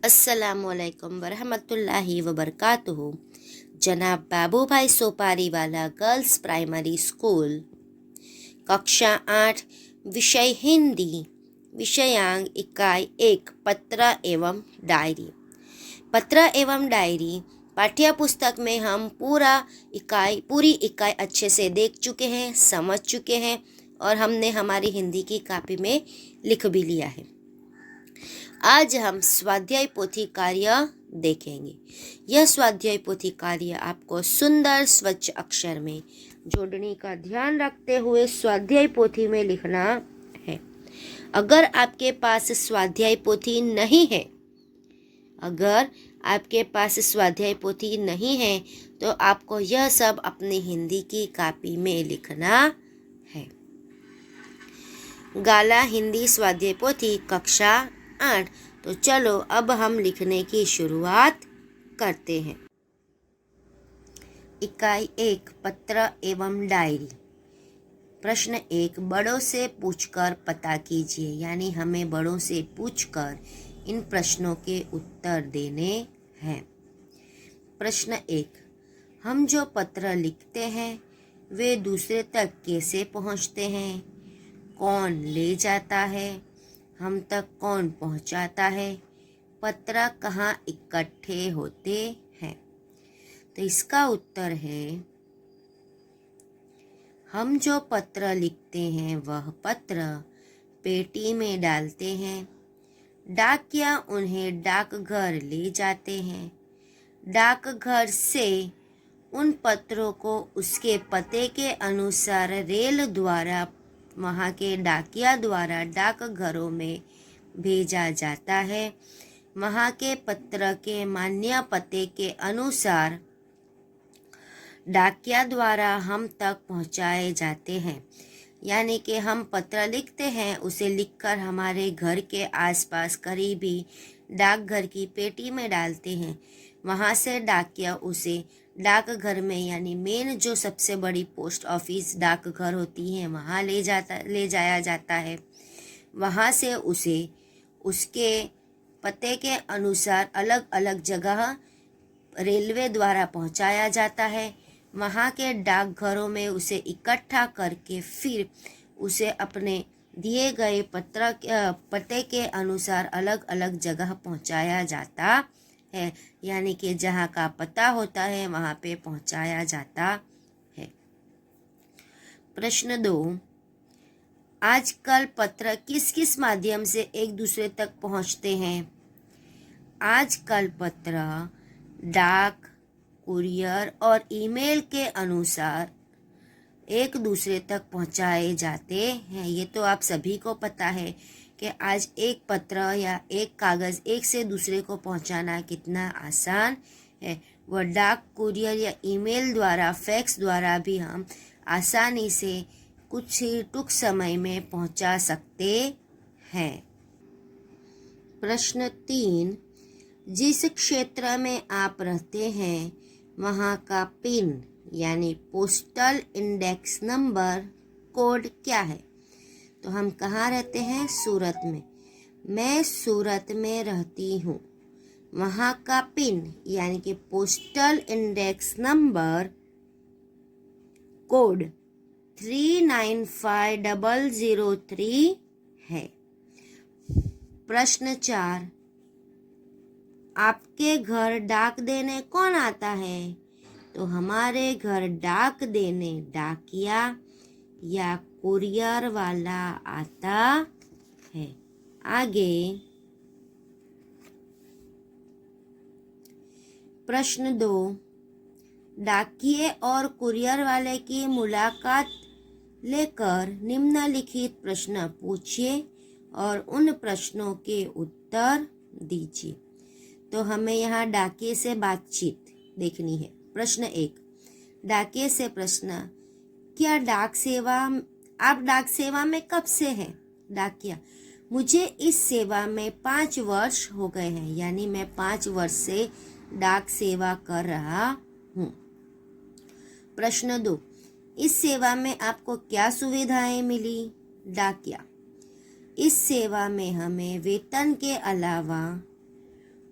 अस्सलामुअलैकुम वरहमतुल्लाहि वबरकातुहू। जनाब बाबूभाई सोपारीवाला गर्ल्स प्राइमरी स्कूल, कक्षा 8, विषय हिंदी, विषयांक इकाई 1, पत्र एवं डायरी। पत्र एवं डायरी पाठ्य पुस्तक में हम पूरी इकाई अच्छे से देख चुके हैं, समझ चुके हैं और हमने हमारी हिंदी की कॉपी में लिख भी लिया है। आज हम स्वाध्याय पोथी कार्य देखेंगे। यह स्वाध्याय पोथी कार्य आपको सुंदर स्वच्छ अक्षर में जोड़ने का ध्यान रखते हुए स्वाध्याय पोथी में लिखना है। अगर आपके पास स्वाध्याय पोथी नहीं है तो आपको यह सब अपनी हिंदी की कॉपी में लिखना है। गाला हिंदी स्वाध्याय पोथी कक्षा 8। तो चलो अब हम लिखने की शुरुआत करते हैं। इकाई 1, पत्र एवं डायरी। प्रश्न 1, बड़ों से पूछकर पता कीजिए, यानी हमें बड़ों से पूछकर इन प्रश्नों के उत्तर देने हैं। प्रश्न 1, हम जो पत्र लिखते हैं वे दूसरे तक कैसे पहुंचते हैं? कौन ले जाता है? हम तक कौन पहुंचाता है? पत्र कहाँ इकट्ठे होते हैं? तो इसका उत्तर है, हम जो पत्र लिखते हैं वह पत्र पेटी में डालते हैं। डाकिया उन्हें डाकघर ले जाते हैं। डाकघर से उन पत्रों को उसके पते के अनुसार रेल द्वारा वहाँ के डाकिया द्वारा डाकघरों में भेजा जाता है। वहाँ के पत्र के मान्य पते के अनुसार डाकिया द्वारा हम तक पहुँचाए जाते हैं। यानी कि हम पत्र लिखते हैं, उसे लिखकर हमारे घर के आसपास करीबी डाकघर की पेटी में डालते हैं। वहाँ से डाकिया उसे डाकघर में, यानी मेन जो सबसे बड़ी पोस्ट ऑफिस डाकघर होती है, वहाँ ले जाया जाता है। वहाँ से उसे उसके पते के अनुसार अलग अलग जगह रेलवे द्वारा पहुँचाया जाता है। वहाँ के डाकघरों में उसे इकट्ठा करके फिर उसे अपने दिए गए पते के अनुसार अलग अलग जगह पहुँचाया जाता है। यानी कि जहाँ का पता होता है वहाँ पे पहुँचाया जाता है। प्रश्न 2, आजकल पत्र किस किस माध्यम से एक दूसरे तक पहुँचते हैं? आजकल पत्र डाक, कुरियर और ईमेल के अनुसार एक दूसरे तक पहुंचाए जाते हैं। ये तो आप सभी को पता है कि आज एक पत्र या एक कागज़ एक से दूसरे को पहुंचाना कितना आसान है। वह डाक, कुरियर या ईमेल द्वारा, फैक्स द्वारा भी हम आसानी से कुछ ही टूक समय में पहुंचा सकते हैं। प्रश्न 3, जिस क्षेत्र में आप रहते हैं वहाँ का पिन यानी पोस्टल इंडेक्स नंबर कोड क्या है? तो हम कहाँ रहते हैं? सूरत में। मैं सूरत में रहती हूँ। वहाँ का पिन यानी कि पोस्टल इंडेक्स नंबर कोड 395003 है। प्रश्न 4, आपके घर डाक देने कौन आता है? तो हमारे घर डाक देने डाकिया या कुरियर वाला आता है। आगे प्रश्न 2, डाकिये और कुरियर वाले की मुलाकात लेकर निम्नलिखित प्रश्न पूछिए और उन प्रश्नों के उत्तर दीजिए। तो हमें यहाँ डाकिये से बातचीत देखनी है। प्रश्न 1, डाकिये से प्रश्न, क्या आप डाक सेवा में कब से हैं? डाकिया, मुझे इस सेवा में 5 वर्ष हो गए हैं, यानी मैं 5 वर्ष से डाक सेवा कर रहा हूँ। प्रश्न 2, इस सेवा में आपको क्या सुविधाएं मिली? डाकिया, इस सेवा में हमें वेतन के अलावा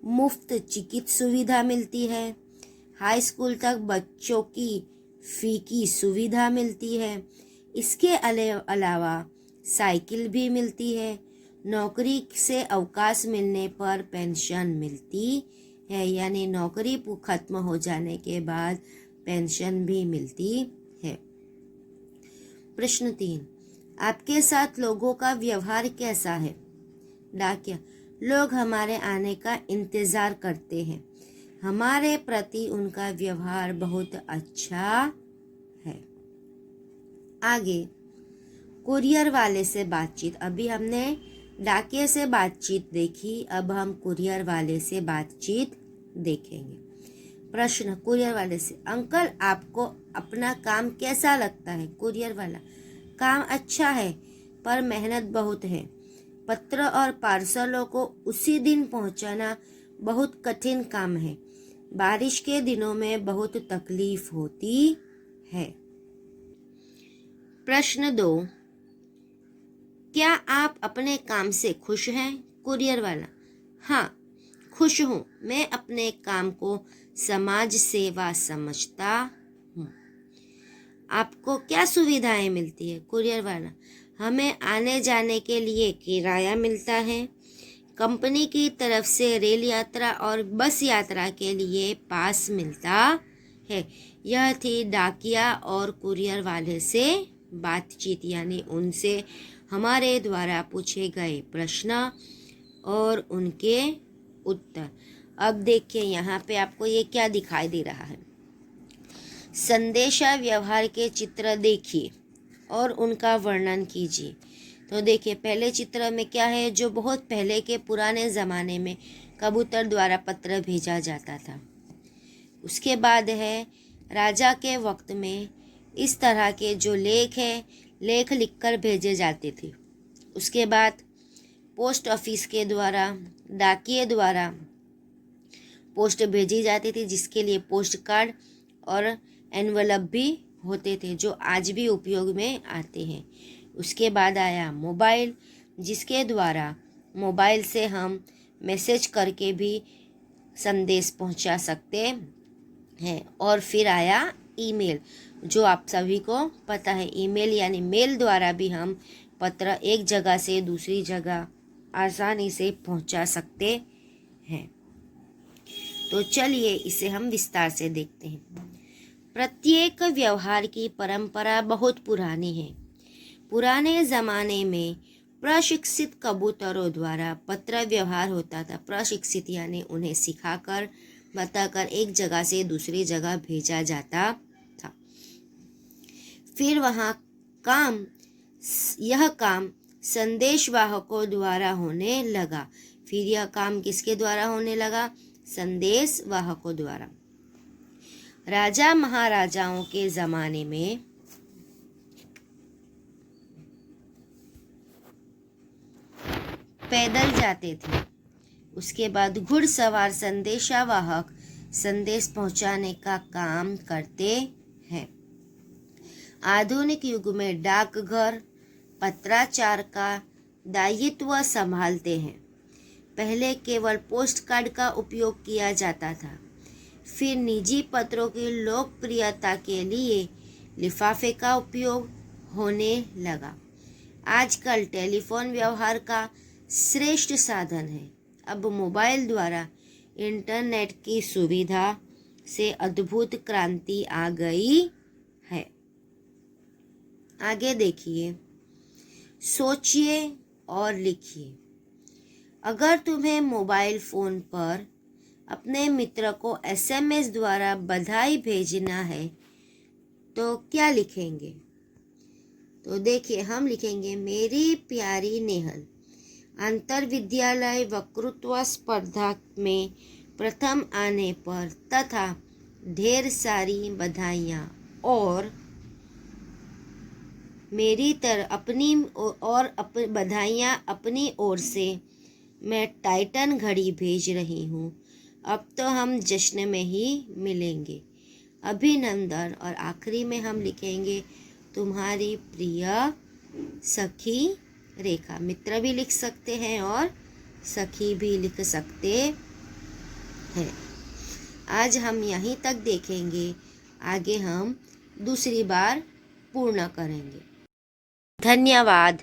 मुफ्त चिकित्सा सुविधा मिलती है। हाई स्कूल तक बच्चों की फी की सुविधा मिलती है। इसके अलावा साइकिल भी मिलती है। नौकरी से अवकाश मिलने पर पेंशन मिलती है, यानी नौकरी खत्म हो जाने के बाद पेंशन भी मिलती है। प्रश्न 3, आपके साथ लोगों का व्यवहार कैसा है? डाकिया, लोग हमारे आने का इंतजार करते हैं। हमारे प्रति उनका व्यवहार बहुत अच्छा है। आगे, कुरियर वाले से बातचीत। अभी हमने डाकिये से बातचीत देखी, अब हम कुरियर वाले से बातचीत देखेंगे। प्रश्न कुरियर वाले से, अंकल आपको अपना काम कैसा लगता है? कुरियर वाला, काम अच्छा है पर मेहनत बहुत है। पत्र और पार्सलों को उसी दिन पहुंचाना बहुत कठिन काम है। बारिश के दिनों में बहुत तकलीफ होती है। प्रश्न 2, क्या आप अपने काम से खुश हैं? कुरियर वाला, हाँ खुश हूँ। मैं अपने काम को समाज सेवा समझता हूँ। आपको क्या सुविधाएं मिलती है? कुरियर वाला, हमें आने जाने के लिए किराया मिलता है। कंपनी की तरफ से रेल यात्रा और बस यात्रा के लिए पास मिलता है। यह थी डाकिया और कुरियर वाले से बातचीत, यानी उनसे हमारे द्वारा पूछे गए प्रश्न और उनके उत्तर। अब देखिए यहाँ पे आपको ये क्या दिखाई दे रहा है। संदेशा व्यवहार के चित्र देखिए और उनका वर्णन कीजिए। तो देखिए पहले चित्र में क्या है, जो बहुत पहले के पुराने ज़माने में कबूतर द्वारा पत्र भेजा जाता था। उसके बाद है राजा के वक्त में इस तरह के जो लेख लिखकर भेजे जाते थे। उसके बाद पोस्ट ऑफिस के द्वारा, डाकिये द्वारा पोस्ट भेजी जाती थी, जिसके लिए पोस्ट कार्ड और एनवलप भी होते थे, जो आज भी उपयोग में आते हैं। उसके बाद आया मोबाइल, जिसके द्वारा मोबाइल से हम मैसेज करके भी संदेश पहुंचा सकते हैं। और फिर आया ईमेल, जो आप सभी को पता है। ईमेल यानी मेल द्वारा भी हम पत्र एक जगह से दूसरी जगह आसानी से पहुंचा सकते हैं। तो चलिए इसे हम विस्तार से देखते हैं। प्रत्येक व्यवहार की परंपरा बहुत पुरानी है। पुराने ज़माने में प्रशिक्षित कबूतरों द्वारा पत्र व्यवहार होता था। प्रशिक्षित यानी उन्हें सिखाकर बताकर एक जगह से दूसरी जगह भेजा जाता था। फिर यह काम संदेशवाहकों द्वारा होने लगा। फिर यह काम किसके द्वारा होने लगा? संदेशवाहकों द्वारा। राजा महाराजाओं के ज़माने में पैदल जाते थे। उसके बाद घुड़सवार संदेशावाहक संदेश पहुंचाने का काम करते हैं। आधुनिक युग में डाकघर पत्राचार का दायित्व संभालते हैं। पहले केवल पोस्ट कार्ड का उपयोग किया जाता था। फिर निजी पत्रों की लोकप्रियता के लिए लिफाफे का उपयोग होने लगा। आजकल टेलीफोन व्यवहार का श्रेष्ठ साधन है। अब मोबाइल द्वारा इंटरनेट की सुविधा से अद्भुत क्रांति आ गई है। आगे देखिए, सोचिए और लिखिए। अगर तुम्हें मोबाइल फ़ोन पर अपने मित्र को SMS द्वारा बधाई भेजना है तो क्या लिखेंगे? तो देखिए हम लिखेंगे, मेरी प्यारी नेहल, अंतर विद्यालय वक्तृत्व स्पर्धा में प्रथम आने पर तथा ढेर सारी बधाइयाँ और बधाइयाँ अपनी ओर से मैं टाइटन घड़ी भेज रही हूँ। अब तो हम जश्न में ही मिलेंगे। अभिनंदन। और आखिरी में हम लिखेंगे, तुम्हारी प्रिय सखी रेखा। मित्र भी लिख सकते हैं और सखी भी लिख सकते है। आज हम यहीं तक देखेंगे, आगे हम दूसरी बार पूर्ण करेंगे। धन्यवाद।